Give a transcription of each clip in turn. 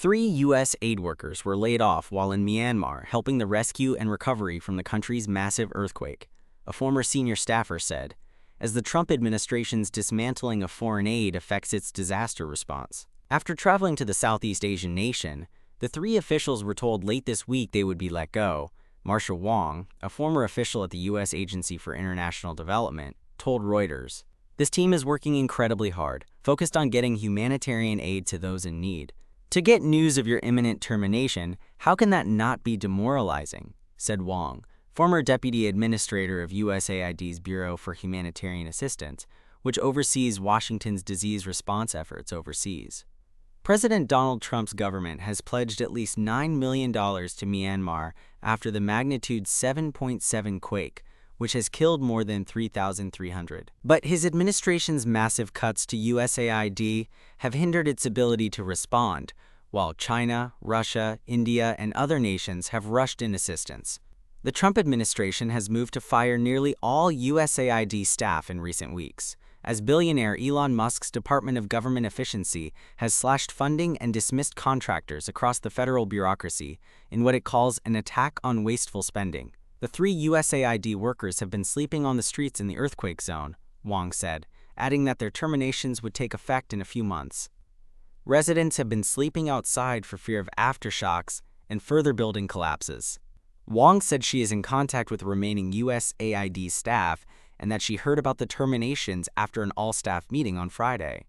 3 U.S. aid workers were laid off while in Myanmar helping the rescue and recovery from the country's massive earthquake, a former senior staffer said, as the Trump administration's dismantling of foreign aid affects its disaster response. After traveling to the Southeast Asian nation, the 3 officials were told late this week they would be let go. Marcia Wong, a former official at the U.S. Agency for International Development, told Reuters, "This team is working incredibly hard, focused on getting humanitarian aid to those in need. To get news of your imminent termination, how can that not be demoralizing?" said Wong, former deputy administrator of USAID's Bureau for Humanitarian Assistance, which oversees Washington's disease response efforts overseas. President Donald Trump's government has pledged at least $9 million to Myanmar after the magnitude 7.7 quake, which has killed more than 3,300. But his administration's massive cuts to USAID have hindered its ability to respond, while China, Russia, India, and other nations have rushed in assistance. The Trump administration has moved to fire nearly all USAID staff in recent weeks, as billionaire Elon Musk's Department of Government Efficiency has slashed funding and dismissed contractors across the federal bureaucracy in what it calls an attack on wasteful spending. The 3 USAID workers have been sleeping on the streets in the earthquake zone, Wong said, adding that their terminations would take effect in a few months. Residents have been sleeping outside for fear of aftershocks and further building collapses. Wong said she is in contact with remaining USAID staff and that she heard about the terminations after an all-staff meeting on Friday.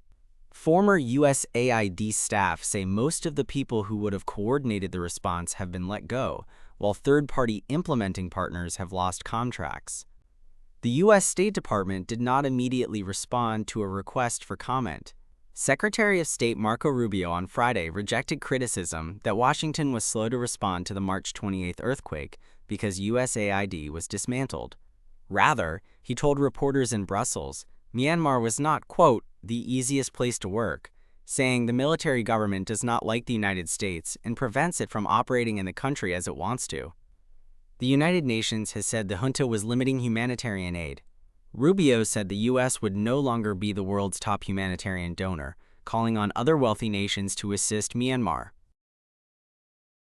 Former USAID staff say most of the people who would have coordinated the response have been let go, while third-party implementing partners have lost contracts. The U.S. State Department did not immediately respond to a request for comment. Secretary of State Marco Rubio on Friday rejected criticism that Washington was slow to respond to the March 28th earthquake because USAID was dismantled. Rather, he told reporters in Brussels, Myanmar was not, quote, the easiest place to work, saying the military government does not like the United States and prevents it from operating in the country as it wants to. The United Nations has said the junta was limiting humanitarian aid. Rubio said the U.S. would no longer be the world's top humanitarian donor, calling on other wealthy nations to assist Myanmar.